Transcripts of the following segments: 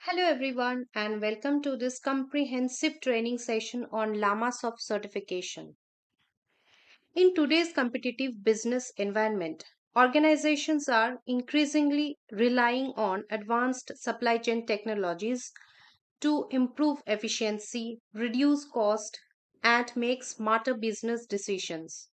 Hello everyone and welcome to this comprehensive training session on LLamasoft certification. In today's competitive business environment, organizations are increasingly relying on advanced supply chain technologies to improve efficiency, reduce cost, and make smarter business decisions.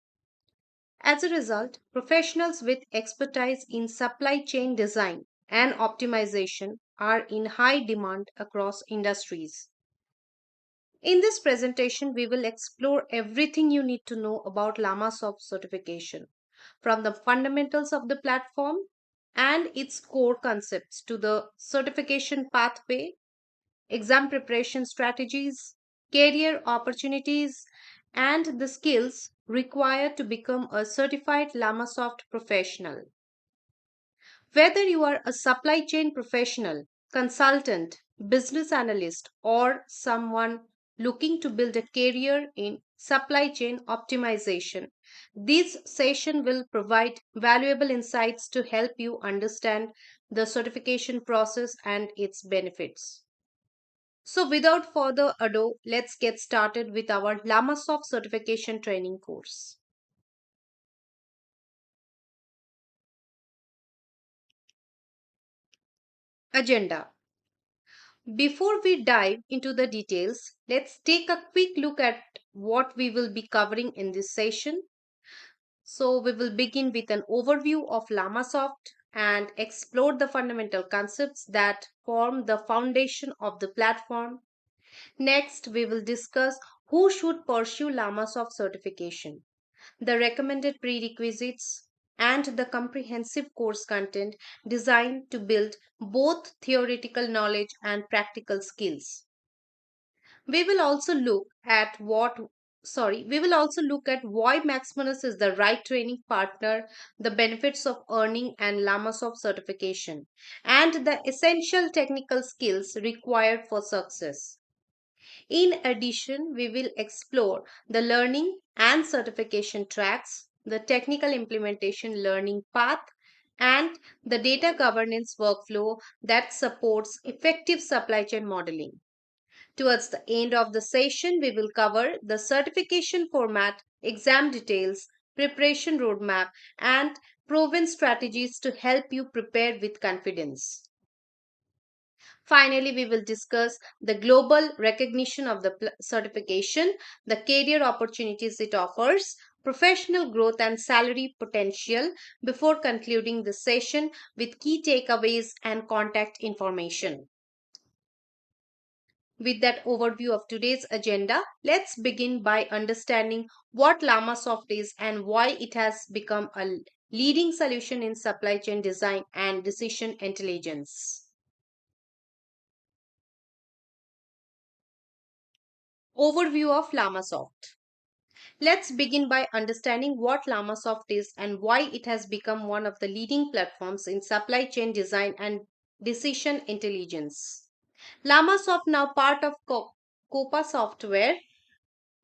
As a result, professionals with expertise in supply chain design and optimization are in high demand across industries. In this presentation, we will explore everything you need to know about LLamasoft certification, from the fundamentals of the platform and its core concepts to the certification pathway, exam preparation strategies, career opportunities, and the skills required to become a certified LLamasoft professional. Whether you are a supply chain professional, consultant, business analyst, or someone looking to build a career in supply chain optimization, this session will provide valuable insights to help you understand the certification process and its benefits. So, without further ado, let's get started with our LLamasoft certification training course. Agenda. Before we dive into the details, let's take a quick look at what we will be covering in this session. So, we will begin with an overview of LLamasoft and explore the fundamental concepts that form the foundation of the platform. Next, we will discuss who should pursue LLamasoft certification, the recommended prerequisites, and the comprehensive course content designed to build both theoretical knowledge and practical skills. We will also look at we will also look at why MaxMunus is the right training partner, the benefits of earning and LLamasoft certification, and the essential technical skills required for success. In addition, we will explore the learning and certification tracks, the technical implementation learning path, and the data governance workflow that supports effective supply chain modeling. Towards the end of the session, we will cover the certification format, exam details, preparation roadmap, and proven strategies to help you prepare with confidence. Finally, we will discuss the global recognition of the certification, the career opportunities it offers, professional growth, and salary potential before concluding the session with key takeaways and contact information. With that overview of today's agenda, let's begin by understanding what LLamasoft is and why it has become a leading solution in supply chain design and decision intelligence. Overview of LLamasoft. Let's begin by understanding what LLamasoft is and why it has become one of the leading platforms in supply chain design and decision intelligence. LLamasoft, now part of Coupa Software,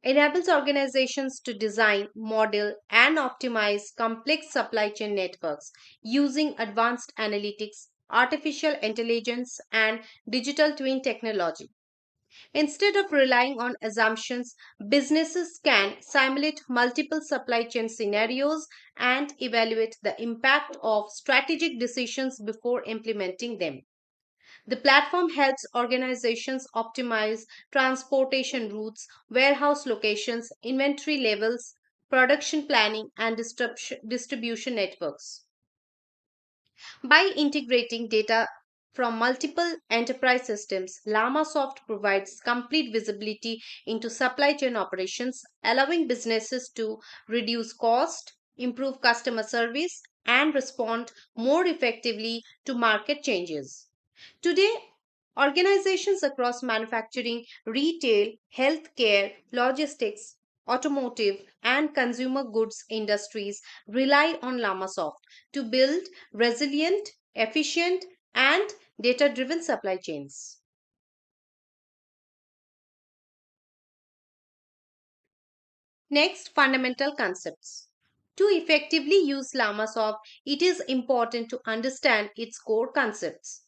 enables organizations to design, model, and optimize complex supply chain networks using advanced analytics, artificial intelligence, and digital twin technology. Instead of relying on assumptions, businesses can simulate multiple supply chain scenarios and evaluate the impact of strategic decisions before implementing them. The platform helps organizations optimize transportation routes, warehouse locations, inventory levels, production planning, and distribution networks. By integrating data from multiple enterprise systems, LLamasoft provides complete visibility into supply chain operations, allowing businesses to reduce cost, improve customer service, and respond more effectively to market changes. Today, organizations across manufacturing, retail, healthcare, logistics, automotive, and consumer goods industries rely on LLamasoft to build resilient, efficient, and data driven supply chains. Next, fundamental concepts. To effectively use LLamasoft, it is important to understand its core concepts.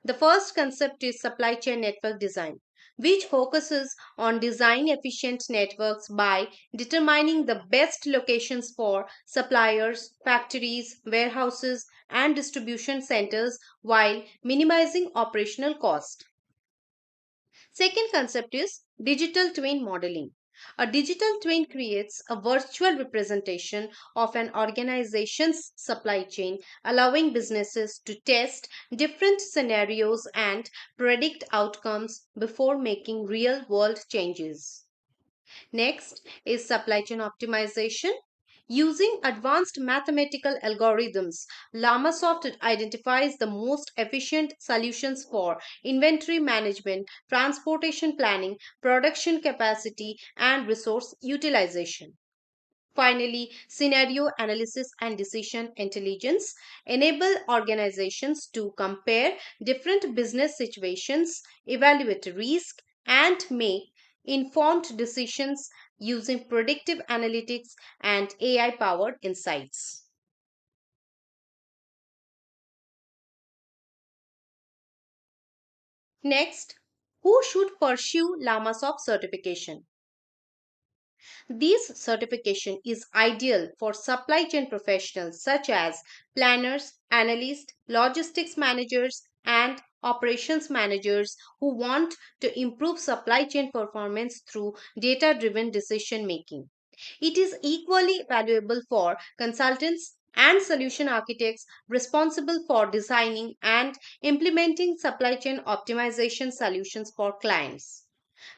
The first concept is supply chain network design, which focuses on design efficient networks by determining the best locations for suppliers, factories, warehouses, and distribution centers while minimizing operational cost. Second concept is digital twin modeling. A digital twin creates a virtual representation of an organization's supply chain, allowing businesses to test different scenarios and predict outcomes before making real world changes. Next is supply chain optimization. Using advanced mathematical algorithms, LLamasoft identifies the most efficient solutions for inventory management, transportation planning, production capacity, and resource utilization. Finally, scenario analysis and decision intelligence enable organizations to compare different business situations, evaluate risk, and make informed decisions using predictive analytics and AI powered insights. Next, who should pursue LLamasoft certification? This certification is ideal for supply chain professionals such as planners, analysts, logistics managers, and operations managers who want to improve supply chain performance through data driven decision making. It is equally valuable for consultants and solution architects responsible for designing and implementing supply chain optimization solutions for clients.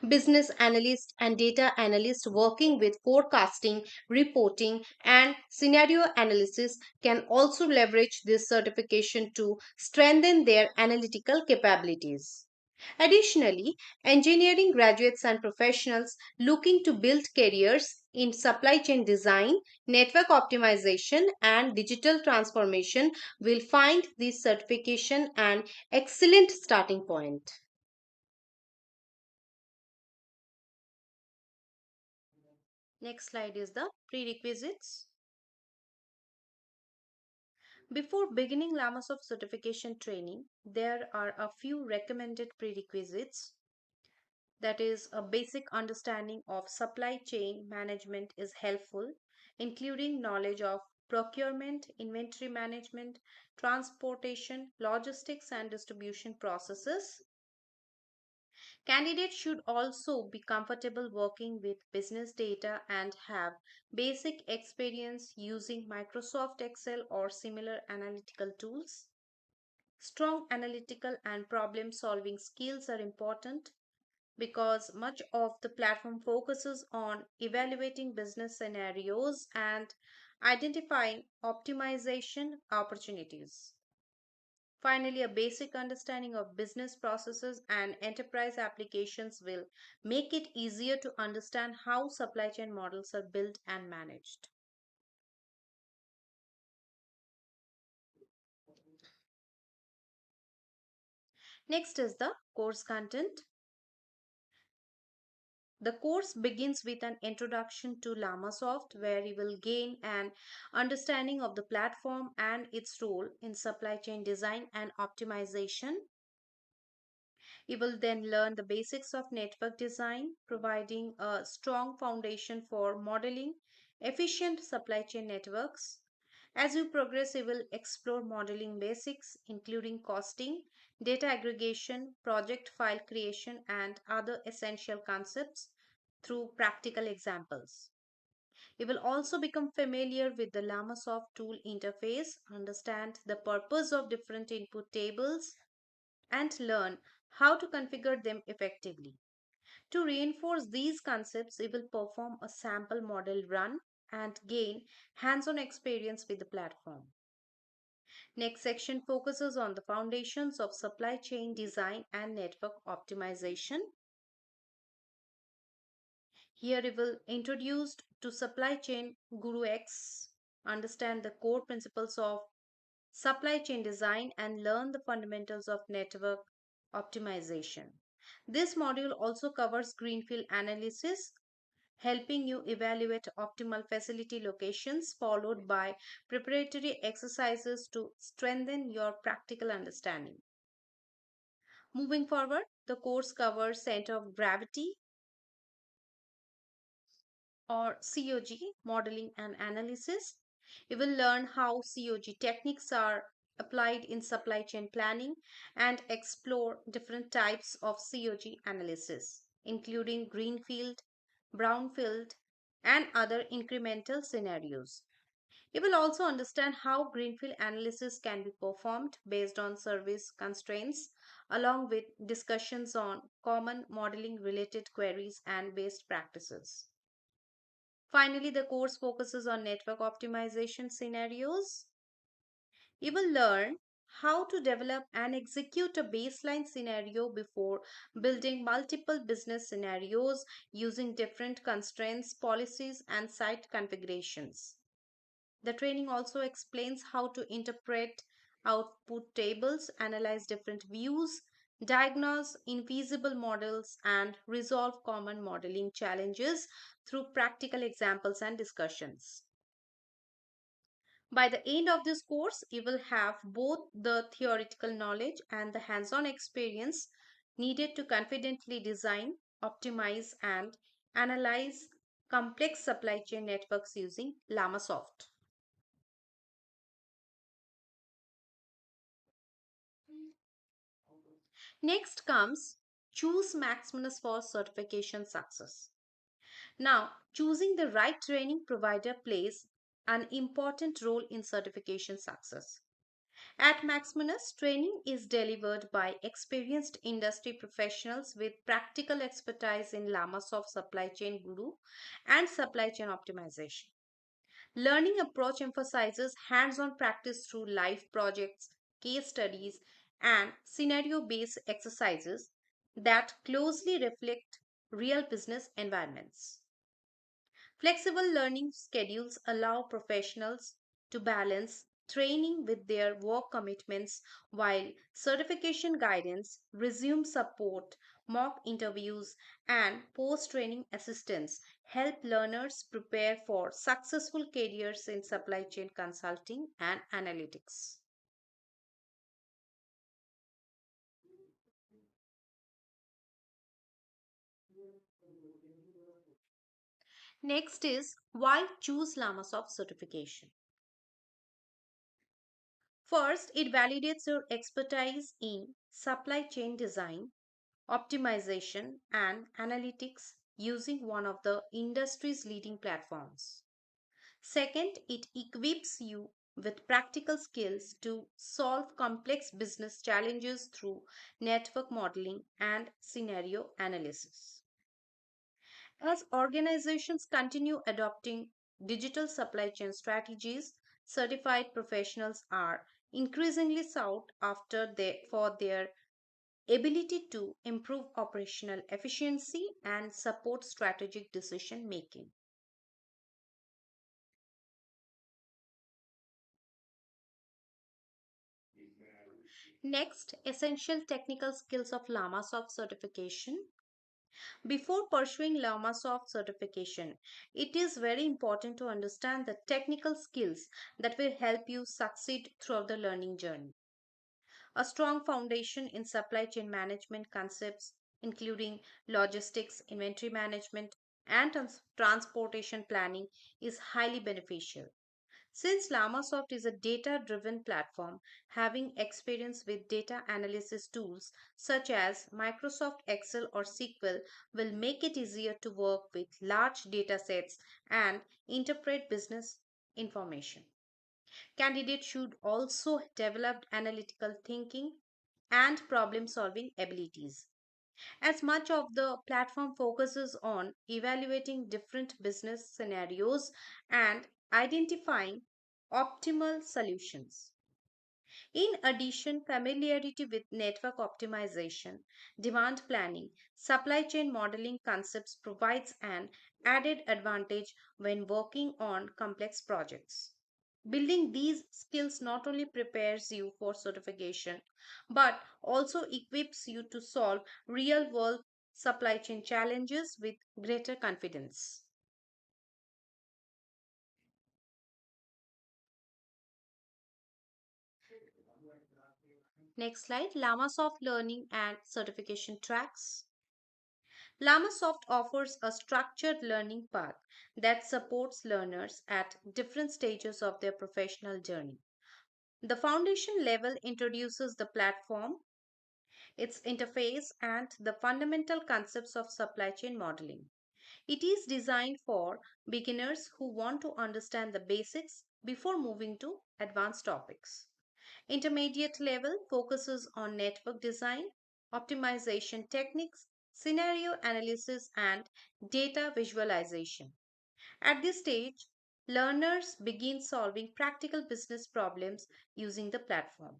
Business analysts and data analysts working with forecasting, reporting, and scenario analysis can also leverage this certification to strengthen their analytical capabilities. Additionally, engineering graduates and professionals looking to build careers in supply chain design, network optimization, and digital transformation will find this certification an excellent starting point. Next slide is the prerequisites. Before beginning LLamasoft certification training, there are a few recommended prerequisites. That is, a basic understanding of supply chain management is helpful, including knowledge of procurement, inventory management, transportation, logistics, and distribution processes. Candidates should also be comfortable working with business data and have basic experience using Microsoft Excel or similar analytical tools. Strong analytical and problem solving skills are important because much of the platform focuses on evaluating business scenarios and identifying optimization opportunities. Finally, a basic understanding of business processes and enterprise applications will make it easier to understand how supply chain models are built and managed. Next is the course content. The course begins with an introduction to LLamasoft, where you will gain an understanding of the platform and its role in supply chain design and optimization. You will then learn the basics of network design, providing a strong foundation for modeling efficient supply chain networks. As you progress, you will explore modeling basics, including costing, data aggregation, project file creation, and other essential concepts through practical examples. You will also become familiar with the LLamasoft tool interface, understand the purpose of different input tables, and learn how to configure them effectively. To reinforce these concepts, we will perform a sample model run and gain hands on experience with the platform. Next section focuses on the foundations of supply chain design and network optimization. Here we will introduce to supply chain Guru X, understand the core principles of supply chain design and learn the fundamentals of network optimization. This module also covers greenfield analysis, helping you evaluate optimal facility locations, followed by preparatory exercises to strengthen your practical understanding. Moving forward, the course covers center of gravity or COG, modeling and analysis. You will learn how COG techniques are applied in supply chain planning and explore different types of COG analysis, including greenfield, brownfield, and other incremental scenarios. You will also understand how greenfield analysis can be performed based on service constraints, along with discussions on common modeling related queries and best practices. Finally, the course focuses on network optimization scenarios. You will learn how to develop and execute a baseline scenario before building multiple business scenarios using different constraints, policies, and site configurations. The training also explains how to interpret output tables, analyze different views, diagnose infeasible models, and resolve common modeling challenges through practical examples and discussions. By the end of this course, you will have both the theoretical knowledge and the hands on experience needed to confidently design, optimize, and analyze complex supply chain networks using LLamasoft. Next comes choose MaxMunus for certification success. Now, choosing the right training provider plays an important role in certification success. At MaxMunus, training is delivered by experienced industry professionals with practical expertise in LLamasoft Supply Chain Guru and supply chain optimization. Learning approach emphasizes hands on practice through live projects, case studies, and scenario based exercises that closely reflect real business environments. Flexible learning schedules allow professionals to balance training with their work commitments, while certification guidance, resume support, mock interviews, and post training assistance help learners prepare for successful careers in supply chain consulting and analytics. Next is why choose Lamasoft certification. First, it validates your expertise in supply chain design, optimization, and analytics using one of the industry's leading platforms. Second, it equips you with practical skills to solve complex business challenges through network modeling and scenario analysis. As organizations continue adopting digital supply chain strategies, certified professionals are increasingly sought after for their ability to improve operational efficiency and support strategic decision making. Next, essential technical skills of LLamasoft certification. Before pursuing LLamasoft certification, it is very important to understand the technical skills that will help you succeed throughout the learning journey. A strong foundation in supply chain management concepts, including logistics, inventory management, and transportation planning, is highly beneficial. Since LLamasoft is a data driven platform, having experience with data analysis tools such as Microsoft Excel or SQL will make it easier to work with large data sets and interpret business information. Candidates should also develop analytical thinking and problem solving abilities. As much of the platform focuses on evaluating different business scenarios and identifying optimal solutions. In addition, familiarity with network optimization, demand planning, supply chain modeling concepts provides an added advantage when working on complex projects. Building these skills not only prepares you for certification but also equips you to solve real world supply chain challenges with greater confidence. Next slide, LLamasoft Learning and Certification Tracks. LLamasoft offers a structured learning path that supports learners at different stages of their professional journey. The foundation level introduces the platform, its interface, and the fundamental concepts of supply chain modeling. It is designed for beginners who want to understand the basics before moving to advanced topics. Intermediate level focuses on network design, optimization techniques, scenario analysis, and data visualization. At this stage, learners begin solving practical business problems using the platform.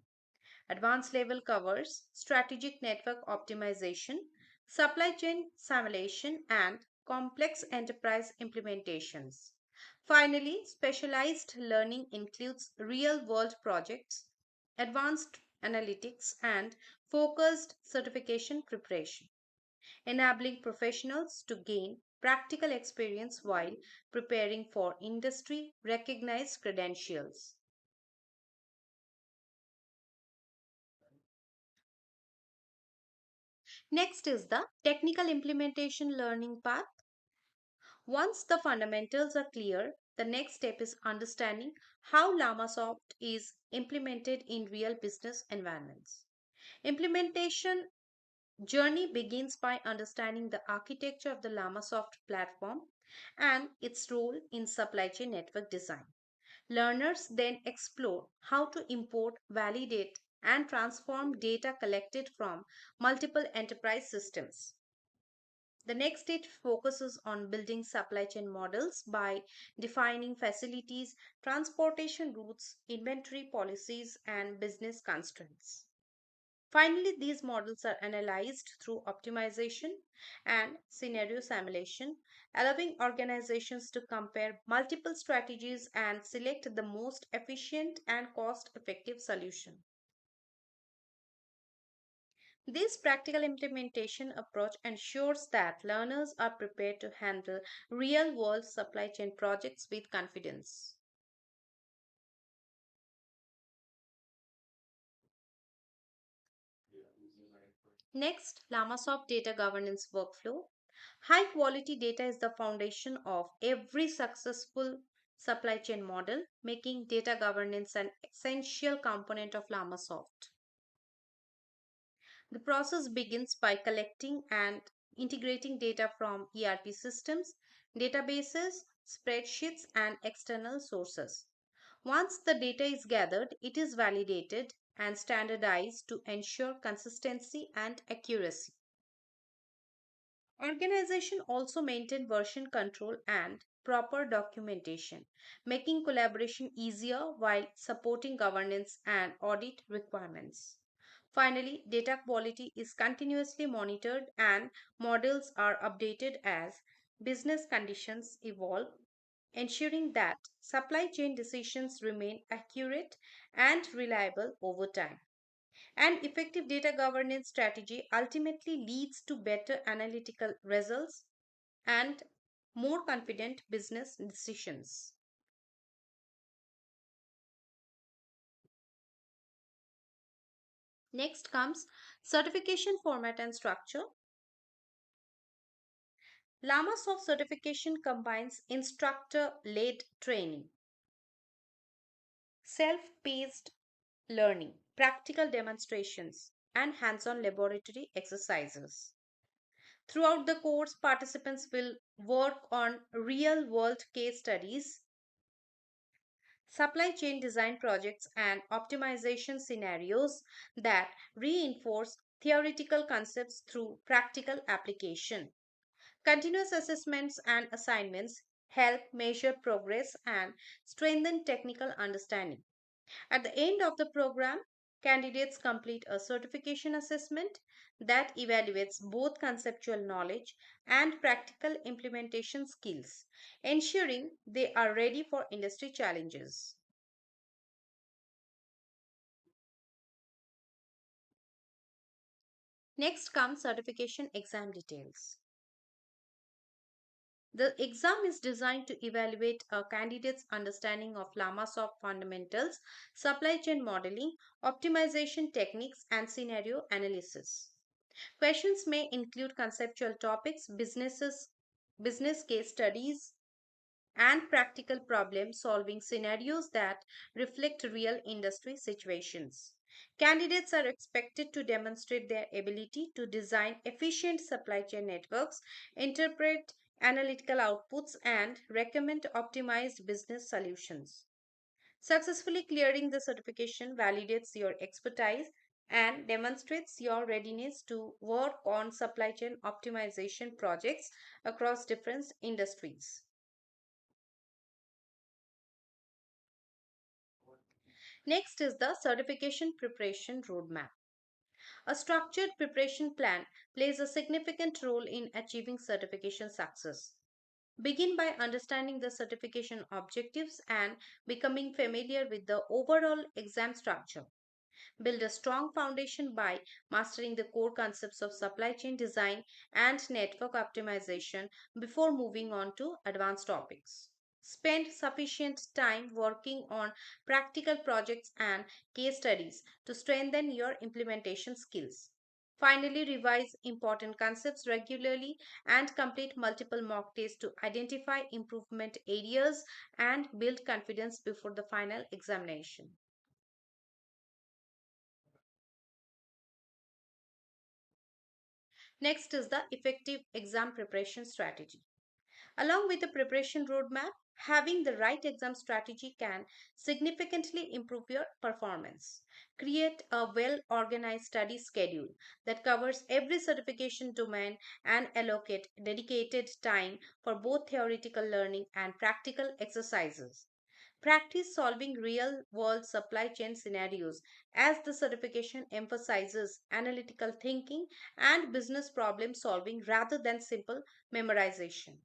Advanced level covers strategic network optimization, supply chain simulation, and complex enterprise implementations. Finally, specialized learning includes real world projects, advanced analytics, and focused certification preparation, enabling professionals to gain practical experience while preparing for industry recognized credentials. Next is the technical implementation learning path. Once the fundamentals are clear, the next step is understanding how LLamasoft is implemented in real business environments. Implementation journey begins by understanding the architecture of the LLamasoft platform and its role in supply chain network design. Learners then explore how to import, validate, and transform data collected from multiple enterprise systems. The next stage focuses on building supply chain models by defining facilities, transportation routes, inventory policies, and business constraints. Finally, these models are analyzed through optimization and scenario simulation, allowing organizations to compare multiple strategies and select the most efficient and cost effective solution. This practical implementation approach ensures that learners are prepared to handle real world supply chain projects with confidence. Next, LLamasoft data governance workflow. High quality data is the foundation of every successful supply chain model, making data governance an essential component of LLamasoft. The process begins by collecting and integrating data from ERP systems, databases, spreadsheets, and external sources. Once the data is gathered, it is validated and standardized to ensure consistency and accuracy. Organization also maintain version control and proper documentation, making collaboration easier while supporting governance and audit requirements. Finally, data quality is continuously monitored and models are updated as business conditions evolve, ensuring that supply chain decisions remain accurate and reliable over time. An effective data governance strategy ultimately leads to better analytical results and more confident business decisions. Next comes certification format and structure. LLamasoft certification combines instructor led training, self paced learning, practical demonstrations, and hands on laboratory exercises. Throughout the course, participants will work on real world case studies, supply chain design projects, and optimization scenarios that reinforce theoretical concepts through practical application. Continuous assessments and assignments help measure progress and strengthen technical understanding. At the end of the program, candidates complete a certification assessment that evaluates both conceptual knowledge and practical implementation skills, ensuring they are ready for industry challenges. Next comes certification exam details. The exam is designed to evaluate a candidate's understanding of LLamasoft fundamentals, supply chain modeling, optimization techniques, and scenario analysis. Questions may include conceptual topics, business case studies, and practical problem solving scenarios that reflect real industry situations. Candidates are expected to demonstrate their ability to design efficient supply chain networks, interpret analytical outputs, and recommend optimized business solutions. Successfully clearing the certification validates your expertise and demonstrates your readiness to work on supply chain optimization projects across different industries. Next is the certification preparation roadmap. A structured preparation plan plays a significant role in achieving certification success. Begin by understanding the certification objectives and becoming familiar with the overall exam structure. Build a strong foundation by mastering the core concepts of supply chain design and network optimization before moving on to advanced topics. Spend sufficient time working on practical projects and case studies to strengthen your implementation skills. Finally, revise important concepts regularly and complete multiple mock tests to identify improvement areas and build confidence before the final examination. Next is the effective exam preparation strategy. Along with the preparation roadmap, having the right exam strategy can significantly improve your performance. Create a well organized study schedule that covers every certification domain and allocate dedicated time for both theoretical learning and practical exercises. Practice solving real world supply chain scenarios as the certification emphasizes analytical thinking and business problem solving rather than simple memorization.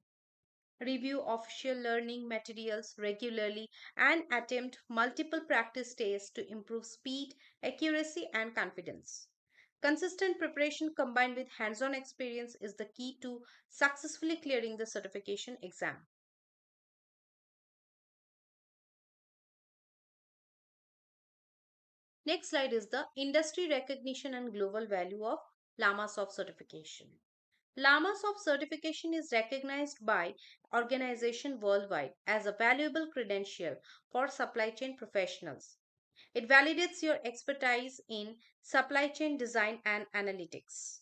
Review official learning materials regularly and attempt multiple practice tests to improve speed, accuracy, and confidence. Consistent preparation combined with hands on experience is the key to successfully clearing the certification exam. Next slide is the industry recognition and global value of LLamasoft certification. LLamasoft certification is recognized by organizations worldwide as a valuable credential for supply chain professionals. It validates your expertise in supply chain design and analytics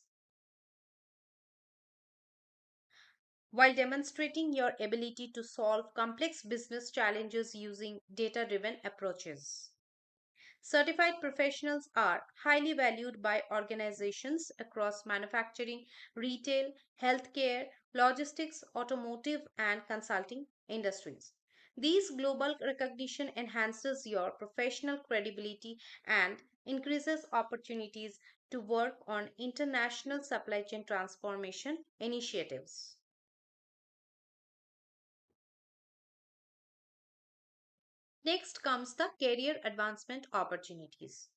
while demonstrating your ability to solve complex business challenges using data driven approaches. Certified professionals are highly valued by organizations across manufacturing, retail, healthcare, logistics, automotive, and consulting industries. These global recognition enhances your professional credibility and increases opportunities to work on international supply chain transformation initiatives. Next comes the career advancement opportunities.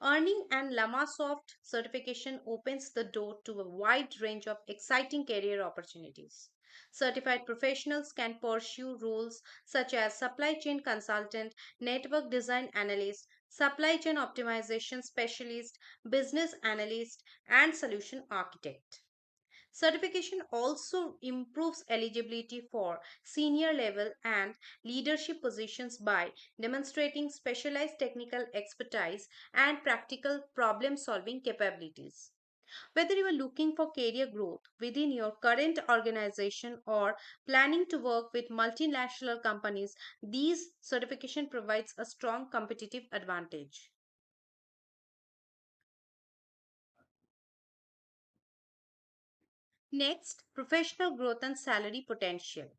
Earning an LLamasoft certification opens the door to a wide range of exciting career opportunities. Certified professionals can pursue roles such as supply chain consultant, network design analyst, supply chain optimization specialist, business analyst, and solution architect. Certification also improves eligibility for senior level and leadership positions by demonstrating specialized technical expertise and practical problem solving capabilities. Whether you are looking for career growth within your current organization or planning to work with multinational companies, these certification provides a strong competitive advantage. Next, professional growth and salary potential.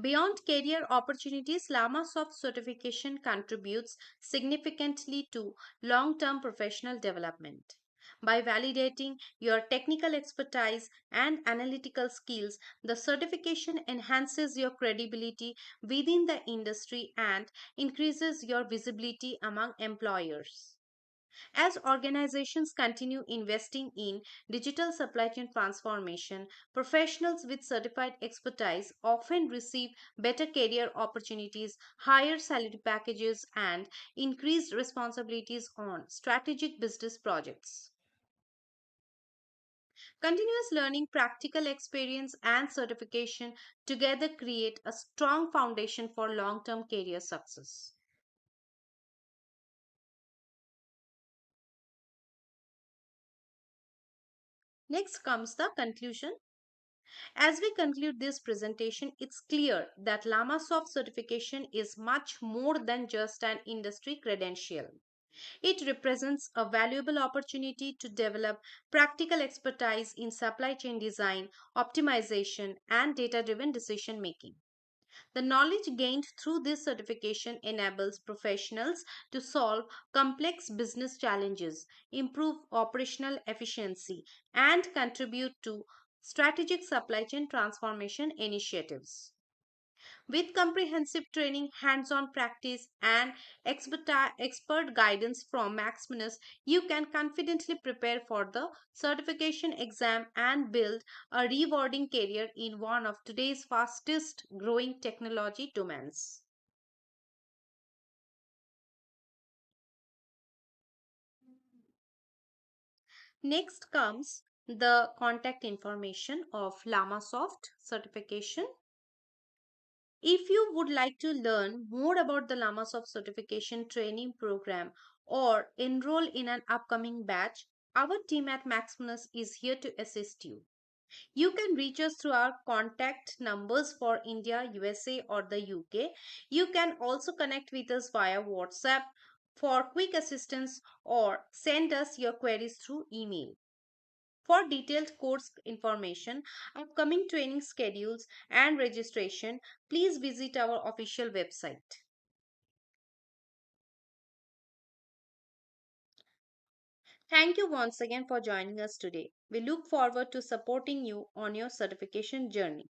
Beyond career opportunities, LLamasoft certification contributes significantly to long term professional development. By validating your technical expertise and analytical skills, the certification enhances your credibility within the industry and increases your visibility among employers. As organizations continue investing in digital supply chain transformation, professionals with certified expertise often receive better career opportunities, higher salary packages, and increased responsibilities on strategic business projects. Continuous learning, practical experience, and certification together create a strong foundation for long term career success. Next comes the conclusion. As we conclude this presentation, it's clear that LLamasoft certification is much more than just an industry credential. It represents a valuable opportunity to develop practical expertise in supply chain design, optimization, and data driven decision making. The knowledge gained through this certification enables professionals to solve complex business challenges, improve operational efficiency, and contribute to strategic supply chain transformation initiatives. With comprehensive training, hands on practice, and expert guidance from MaxMunus, you can confidently prepare for the certification exam and build a rewarding career in one of today's fastest growing technology domains. Next comes the contact information of LLamasoft certification. If you would like to learn more about the LLamasoft certification training program or enroll in an upcoming batch, our team at MaxMunus is here to assist you. You can reach us through our contact numbers for India, USA, or the UK. You can also connect with us via WhatsApp for quick assistance or send us your queries through email. For detailed course information, upcoming training schedules, and registration, please visit our official website. Thank you once again for joining us today. We look forward to supporting you on your certification journey.